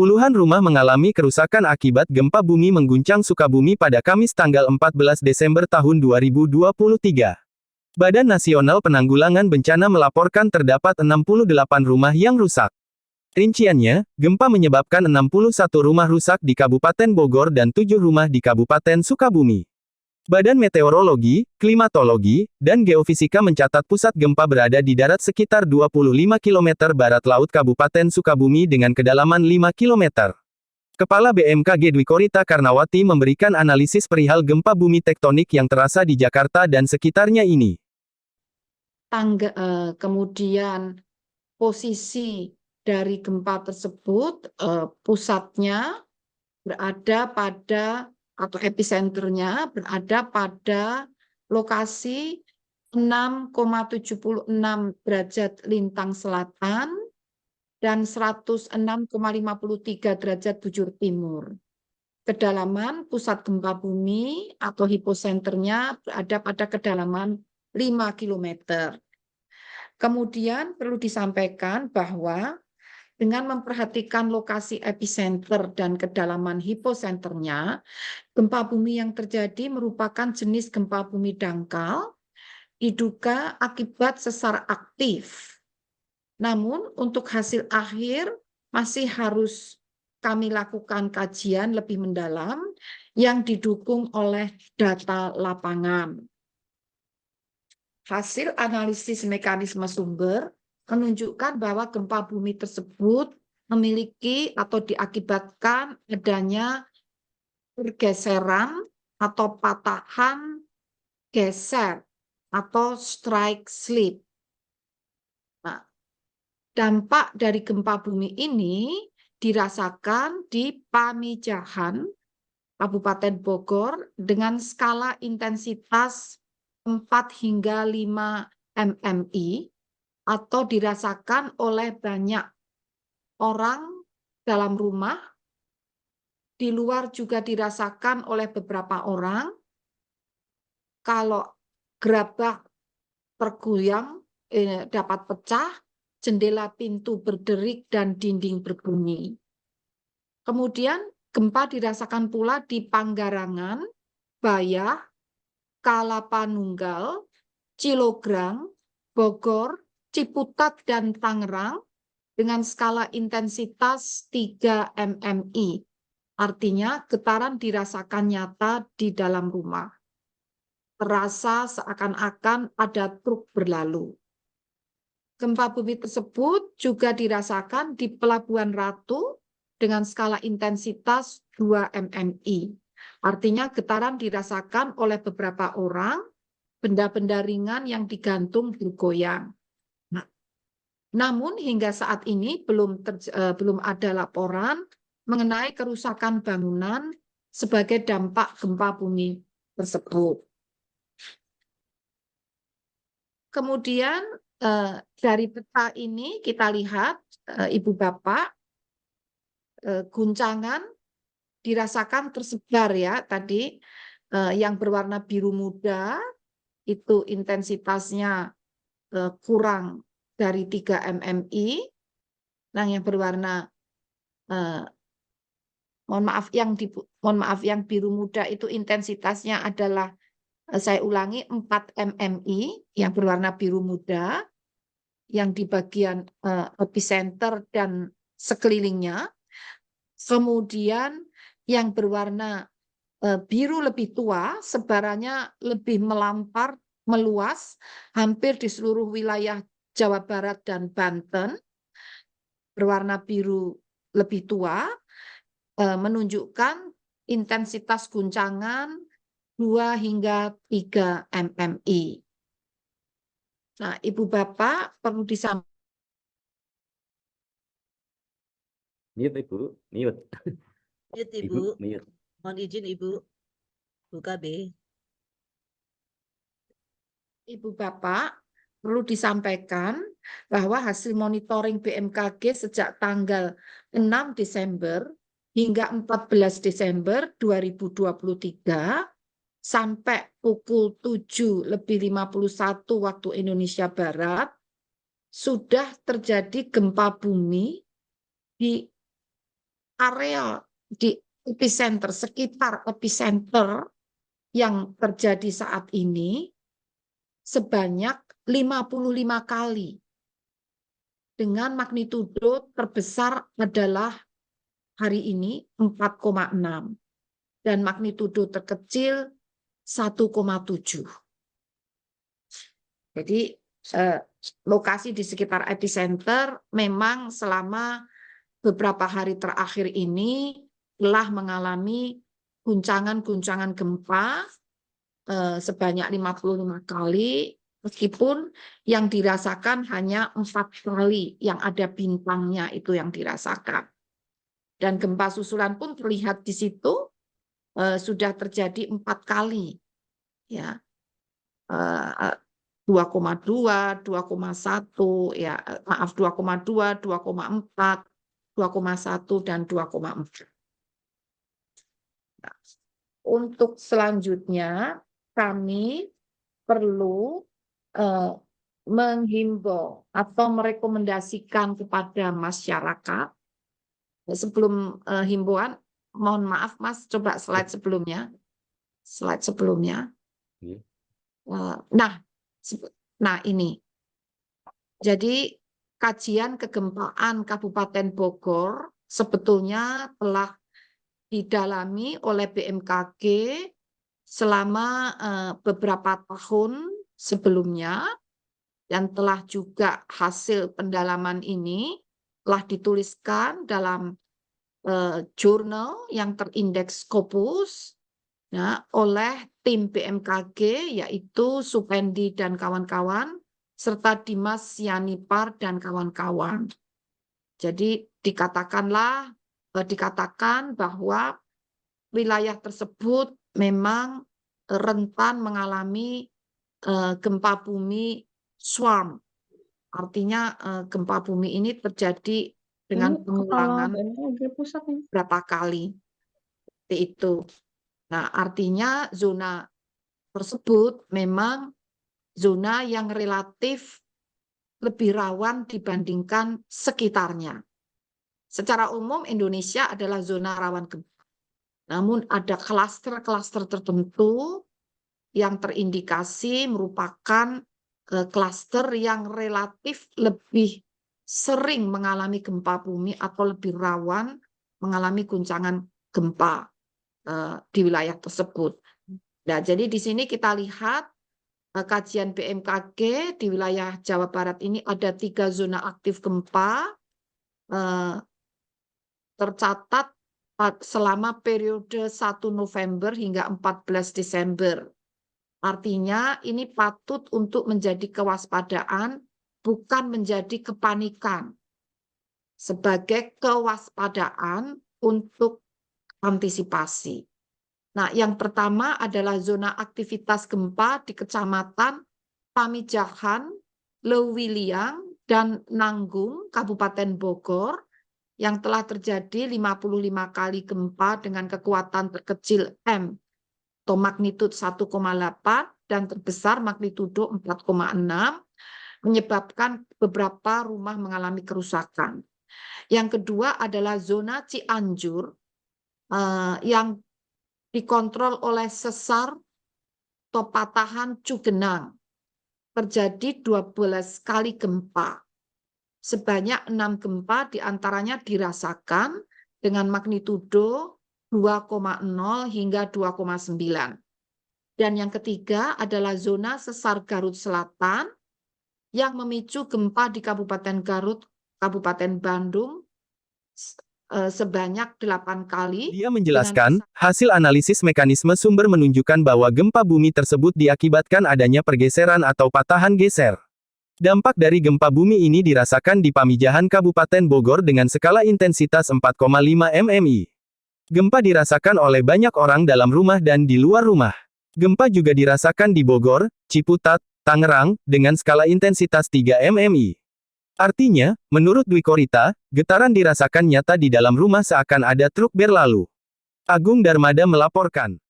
Puluhan rumah mengalami kerusakan akibat gempa bumi mengguncang Sukabumi pada Kamis tanggal 14 Desember tahun 2023. Badan Nasional Penanggulangan Bencana melaporkan terdapat 68 rumah yang rusak. Rinciannya, gempa menyebabkan 61 rumah rusak di Kabupaten Bogor dan 7 rumah di Kabupaten Sukabumi. Badan Meteorologi, Klimatologi, dan Geofisika mencatat pusat gempa berada di darat sekitar 25 km barat laut Kabupaten Sukabumi dengan kedalaman 5 km. Kepala BMKG Dwi Korita Karnawati memberikan analisis perihal gempa bumi tektonik yang terasa di Jakarta dan sekitarnya ini. Kemudian posisi dari gempa tersebut, pusatnya berada pada atau episenternya berada pada lokasi 6,76 derajat lintang selatan dan 106,53 derajat bujur timur. Kedalaman pusat gempa bumi atau hiposenternya berada pada kedalaman 5 km. Kemudian perlu disampaikan bahwa dengan memperhatikan lokasi epicenter dan kedalaman hiposenternya, gempa bumi yang terjadi merupakan jenis gempa bumi dangkal, diduga akibat sesar aktif. Namun untuk hasil akhir masih harus kami lakukan kajian lebih mendalam yang didukung oleh data lapangan. Hasil analisis mekanisme sumber menunjukkan bahwa gempa bumi tersebut memiliki atau diakibatkan adanya pergeseran atau patahan geser atau strike slip. Nah, dampak dari gempa bumi ini dirasakan di Pamijahan, Kabupaten Bogor dengan skala intensitas 4 hingga 5 mmi atau dirasakan oleh banyak orang dalam rumah, di luar juga dirasakan oleh beberapa orang. Kalau gerabah tergoyang dapat pecah, jendela pintu berderik dan dinding berbunyi. Kemudian gempa dirasakan pula di Panggarangan, Bayah, Kalapanunggal, Cilograng, Bogor, Ciputat, dan Tangerang dengan skala intensitas 3 mmi. Artinya getaran dirasakan nyata di dalam rumah. Terasa seakan-akan ada truk berlalu. Gempa bumi tersebut juga dirasakan di Pelabuhan Ratu dengan skala intensitas 2 mmi. Artinya getaran dirasakan oleh beberapa orang, benda-benda ringan yang digantung bergoyang. Namun hingga saat ini belum ada laporan mengenai kerusakan bangunan sebagai dampak gempa bumi tersebut. Kemudian dari peta ini kita lihat, Ibu Bapak, guncangan dirasakan tersebar ya tadi, yang berwarna biru muda itu intensitasnya kurang dari 3 mmi. Nah, yang berwarna mohon maaf yang biru muda itu intensitasnya adalah, saya ulangi, 4 mmi yang berwarna biru muda yang di bagian epicenter dan sekelilingnya. Kemudian yang berwarna biru lebih tua, sebarannya lebih melampar, meluas, hampir di seluruh wilayah Jawa Barat dan Banten. Berwarna biru lebih tua, menunjukkan intensitas guncangan 2 hingga 3 mmi. Nah, Ibu Bapak perlu disampaikan. Mute Ibu, mute. Mute Ibu, Ibu. mute. Mohon izin Ibu. Buka B. Ibu Bapak, perlu disampaikan bahwa hasil monitoring BMKG sejak tanggal 6 Desember hingga 14 Desember 2023 sampai pukul 7:51 waktu Indonesia Barat sudah terjadi gempa bumi di area di epicenter, sekitar epicenter yang terjadi saat ini sebanyak 55 kali. Dengan magnitudo terbesar adalah hari ini 4,6 dan magnitudo terkecil 1,7. Jadi lokasi di sekitar epicenter memang selama beberapa hari terakhir ini telah mengalami guncangan-guncangan gempa sebanyak 55 kali, meskipun yang dirasakan hanya 4 kali yang ada bintangnya itu yang dirasakan. Dan gempa susulan pun terlihat di situ sudah terjadi 4 kali, ya. 2,2, 2,1, ya maaf 2,2, 2,4, 2,1 dan 2,4. Nah, untuk selanjutnya kami perlu menghimbau atau merekomendasikan kepada masyarakat. Sebelum himbauan, mohon maaf Mas, coba slide sebelumnya. Slide sebelumnya. Nah ini. Jadi kajian kegempaan Kabupaten Bogor sebetulnya telah didalami oleh BMKG selama beberapa tahun sebelumnya, dan telah juga hasil pendalaman ini telah dituliskan dalam jurnal yang terindeks Scopus oleh tim BMKG, yaitu Supendi dan kawan-kawan, serta Dimas Yanipar dan kawan-kawan. Jadi dikatakan bahwa wilayah tersebut memang rentan mengalami gempa bumi swarm. Artinya gempa bumi ini terjadi dengan pengulangan berapa kali. Seperti itu. Nah, artinya zona tersebut memang zona yang relatif lebih rawan dibandingkan sekitarnya. Secara umum Indonesia adalah zona rawan gempa. Namun ada klaster-klaster tertentu yang terindikasi merupakan klaster yang relatif lebih sering mengalami gempa bumi atau lebih rawan mengalami guncangan gempa di wilayah tersebut. Nah, jadi di sini kita lihat kajian BMKG di wilayah Jawa Barat ini ada 3 zona aktif gempa tercatat selama periode 1 November hingga 14 Desember. Artinya ini patut untuk menjadi kewaspadaan, bukan menjadi kepanikan. Sebagai kewaspadaan untuk antisipasi. Nah, yang pertama adalah zona aktivitas gempa di Kecamatan Pamijahan, Leuwiliang, dan Nanggung, Kabupaten Bogor, yang telah terjadi 55 kali gempa dengan kekuatan terkecil M atau magnitud 1,8 dan terbesar magnitudo 4,6, menyebabkan beberapa rumah mengalami kerusakan. Yang kedua adalah zona Cianjur yang dikontrol oleh sesar atau patahan Cugenang. Terjadi 12 kali gempa. Sebanyak 6 gempa diantaranya dirasakan dengan magnitudo 2,0 hingga 2,9. Dan yang ketiga adalah zona sesar Garut Selatan yang memicu gempa di Kabupaten Garut, Kabupaten Bandung sebanyak 8 kali. Dia menjelaskan, hasil analisis mekanisme sumber menunjukkan bahwa gempa bumi tersebut diakibatkan adanya pergeseran atau patahan geser. Dampak dari gempa bumi ini dirasakan di Pamijahan Kabupaten Bogor dengan skala intensitas 4,5 mmi. Gempa dirasakan oleh banyak orang dalam rumah dan di luar rumah. Gempa juga dirasakan di Bogor, Ciputat, Tangerang, dengan skala intensitas 3 mmi. Artinya, menurut Dwi Korita, getaran dirasakan nyata di dalam rumah seakan ada truk berlalu. Agung Darmada melaporkan.